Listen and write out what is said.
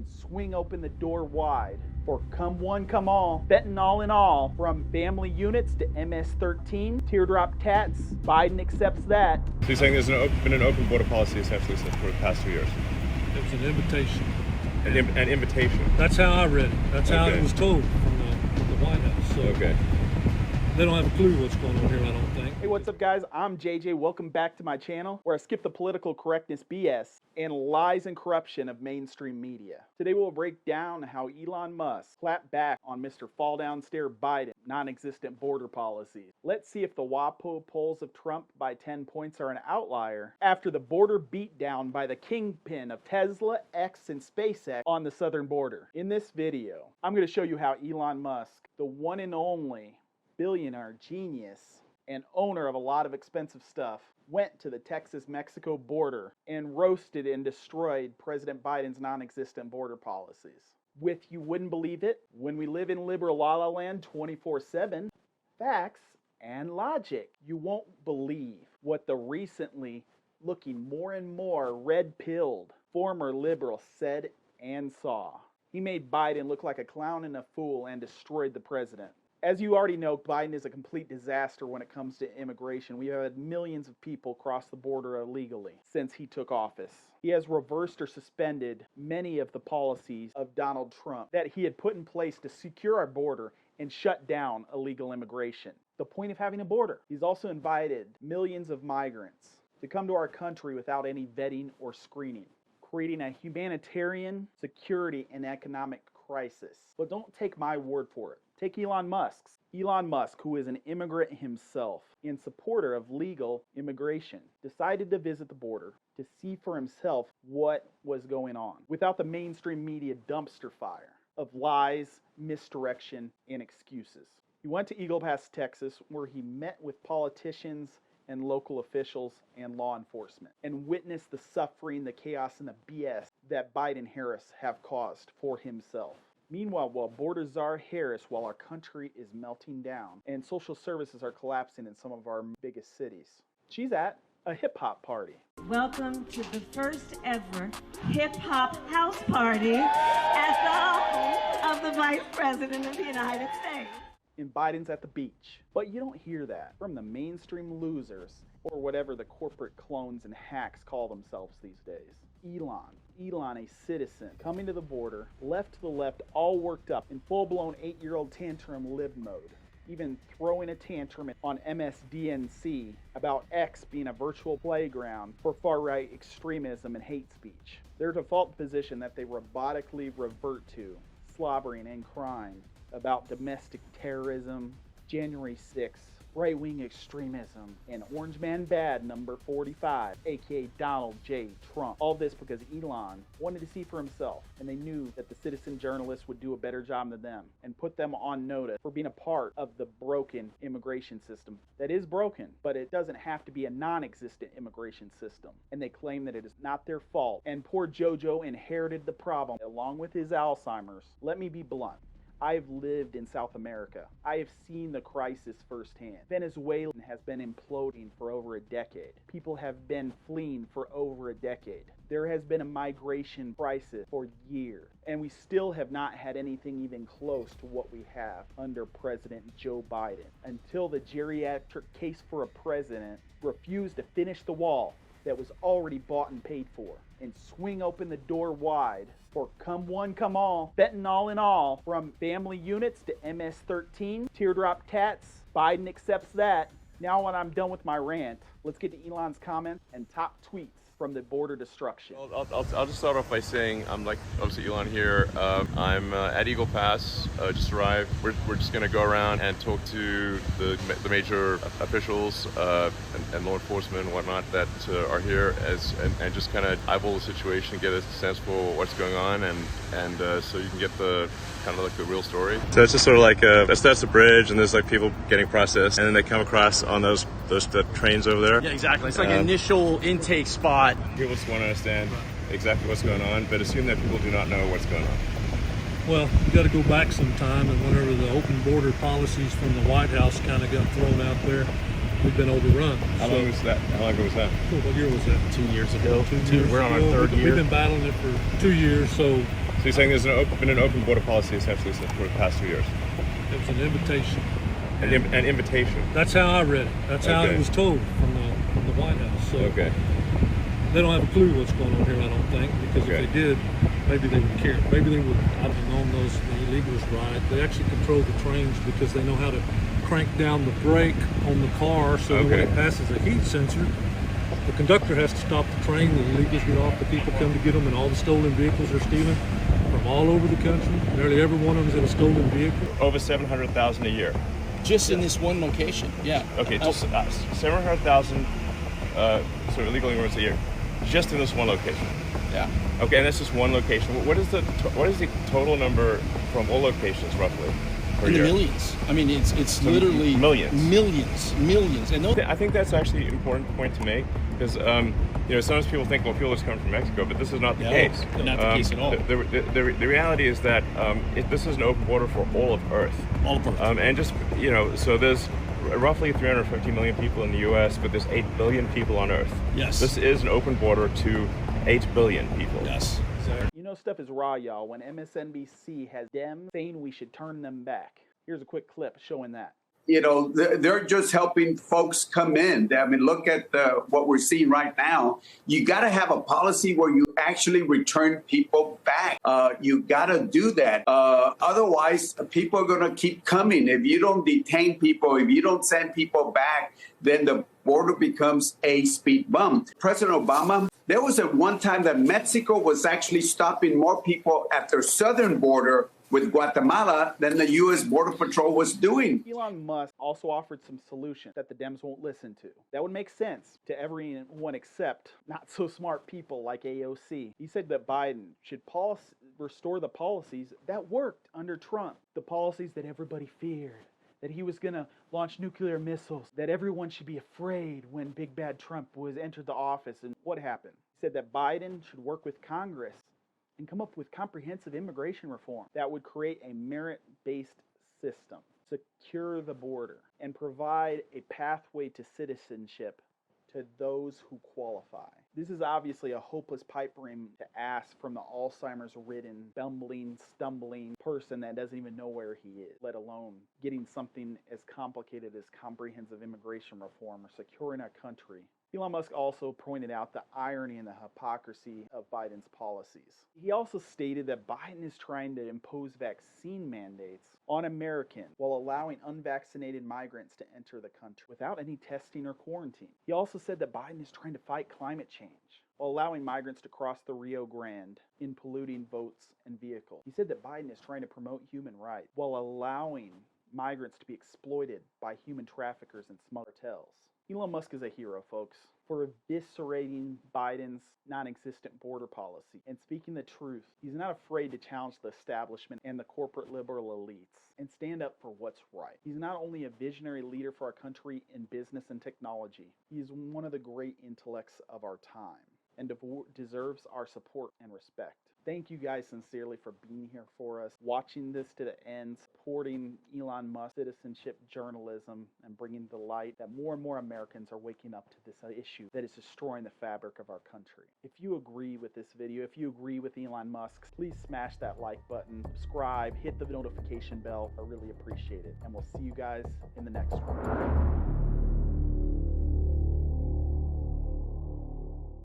and swing open the door wide. For come one, come all, fentanyl and all, from family units to MS-13, teardrop tats, Biden accepts that. So you're saying there's been an open border policy essentially since for the past 2 years? It was an invitation. An invitation? That's how I read it. That's how Okay. it was told from the White House. So Okay. they don't have a clue what's going on here, I don't think. Hey, what's up guys? I'm JJ. Welcome back to my channel where I skip the political correctness BS and lies and corruption of mainstream media. Today we'll break down how Elon Musk clapped back on Mr. Fall Down Stair Biden non-existent border policies. Let's see if the WAPO polls of Trump by 10 points are an outlier after the border beatdown by the kingpin of Tesla, X, and SpaceX on the southern border. In this video, I'm going to show you how Elon Musk, the one and only billionaire genius and owner of a lot of expensive stuff, went to the Texas-Mexico border and roasted and destroyed President Biden's non-existent border policies. With you wouldn't believe it, when we live in liberal la-la land 24/7, facts and logic, you won't believe what the recently looking more and more red-pilled former liberal said and saw. He made Biden look like a clown and a fool and destroyed the president. As you already know, Biden is a complete disaster when it comes to immigration. We have had millions of people cross the border illegally since he took office. He has reversed or suspended many of the policies of Donald Trump that he had put in place to secure our border and shut down illegal immigration. The point of having a border. He's also invited millions of migrants to come to our country without any vetting or screening, creating a humanitarian, security, and economic crisis. But don't take my word for it. Take Elon Musk's. Elon Musk, who is an immigrant himself and supporter of legal immigration, decided to visit the border to see for himself what was going on without the mainstream media dumpster fire of lies, misdirection, and excuses. He went to Eagle Pass, Texas, where he met with politicians and local officials and law enforcement and witnessed the suffering, the chaos, and the BS that Biden and Harris have caused for himself. Meanwhile, while border czar Harris, while our country is melting down and social services are collapsing in some of our biggest cities, she's at a hip-hop party. Welcome to the first ever hip-hop house party at the home of the Vice President of the United States. And Biden's at the beach. But you don't hear that from the mainstream losers or whatever the corporate clones and hacks call themselves these days. Elon, a citizen, coming to the border, left to the left, all worked up in full-blown 8-year-old tantrum live mode, even throwing a tantrum on MSDNC about X being a virtual playground for far-right extremism and hate speech. Their default position that they robotically revert to, slobbering and crying about domestic terrorism, January 6th, right-wing extremism, and Orange Man Bad number 45, aka Donald J. Trump. All this because Elon wanted to see for himself, and they knew that the citizen journalists would do a better job than them and put them on notice for being a part of the broken immigration system. That is broken, but it doesn't have to be a non-existent immigration system. And they claim that it is not their fault, and poor JoJo inherited the problem along with his Alzheimer's. Let me be blunt. I've lived in South America. I have seen the crisis firsthand. Venezuela has been imploding for over a decade. People have been fleeing for over a decade. There has been a migration crisis for years, and we still have not had anything even close to what we have under President Joe Biden until the geriatric case for a president refused to finish the wall that was already bought and paid for and swing open the door wide for come one, come all, fentanyl and all, from family units to MS-13, teardrop tats, Biden accepts that. Now when I'm done with my rant, let's get to Elon's comments and top tweets from the border destruction. I'll just start off by saying I'm like obviously Elon here. I'm at Eagle Pass, just arrived. We're just gonna go around and talk to the major officials and law enforcement and whatnot that are here and just kind of eyeball the situation, get a sense for what's going on, and so you can get the kind of like the real story. So it's just sort of like that's the bridge, and there's like people getting processed, and then they come across on those trains over there. Yeah, exactly. It's like an initial intake spot. People just want to understand exactly what's going on, but assume that people do not know what's going on. Well, you got to go back some time, and whenever the open border policies from the White House kind of got thrown out there, we've been overrun. How long was that? How long ago was that? What year was that? 2 years ago. Two years We're on our ago. third year. We've been battling it for 2 years, so So you're saying there's been an open border policy essentially since for the past 2 years? It was an invitation. An invitation. That's how I read it. That's how it was told from the White House. So Okay. they don't have a clue what's going on here, I don't think, because if they did, maybe they would care. Maybe they would, I don't know, the illegals ride. They actually control the trains because they know how to crank down the brake on the car so that when it passes a heat sensor, the conductor has to stop the train, the illegals get off, the people come to get them, and all the stolen vehicles are stealing from all over the country. Nearly every one of them is in a stolen vehicle. Over 700,000 a year. Just in this one location, yeah. Okay, just 700,000 sort of illegal immigrants a year, just in this one location. Yeah. Okay, and that's just one location. What is the total number from all locations roughly per In the year? millions. I mean, it's literally millions. And I think that's actually an important point to make because sometimes people think, well, people just come from Mexico, but this is not the case. Not the case at all. The reality is that this is an open border for all of Earth. All of Earth. And just so there's roughly 350 million people in the U.S., but there's 8 billion people on Earth. Yes. This is an open border to 8 billion people. Yes. You know stuff is raw, y'all, when MSNBC has them saying we should turn them back. Here's a quick clip showing that. They're just helping folks come in. I mean, look at what we're seeing right now. You got to have a policy where you actually return people back. You got to do that. Otherwise, people are going to keep coming. If you don't detain people, if you don't send people back, then the border becomes a speed bump. President Obama, there was at one time that Mexico was actually stopping more people at their southern border with Guatemala than the U.S. Border Patrol was doing. Elon Musk also offered some solutions that the Dems won't listen to. That would make sense to everyone except not so smart people like AOC. He said that Biden should restore the policies that worked under Trump, the policies that everybody feared, that he was going to launch nuclear missiles, that everyone should be afraid when Big Bad Trump entered the office. And what happened? He said that Biden should work with Congress and come up with comprehensive immigration reform that would create a merit-based system, secure the border, and provide a pathway to citizenship to those who qualify. This is obviously a hopeless pipe dream to ask from the Alzheimer's-ridden, bumbling, stumbling person that doesn't even know where he is, let alone getting something as complicated as comprehensive immigration reform or securing our country. Elon Musk also pointed out the irony and the hypocrisy of Biden's policies. He also stated that Biden is trying to impose vaccine mandates on Americans while allowing unvaccinated migrants to enter the country without any testing or quarantine. He also said that Biden is trying to fight climate change while allowing migrants to cross the Rio Grande in polluting boats and vehicles. He said that Biden is trying to promote human rights while allowing migrants to be exploited by human traffickers and smugglers. Elon Musk is a hero, folks, for eviscerating Biden's non-existent border policy and speaking the truth. He's not afraid to challenge the establishment and the corporate liberal elites and stand up for what's right. He's not only a visionary leader for our country in business and technology, he is one of the great intellects of our time and deserves our support and respect. Thank you guys sincerely for being here for us, watching this to the end, supporting Elon Musk citizenship journalism, and bringing to light that more and more Americans are waking up to this issue that is destroying the fabric of our country. If you agree with this video, if you agree with Elon Musk, please smash that like button, subscribe, hit the notification bell. I really appreciate it. And we'll see you guys in the next one.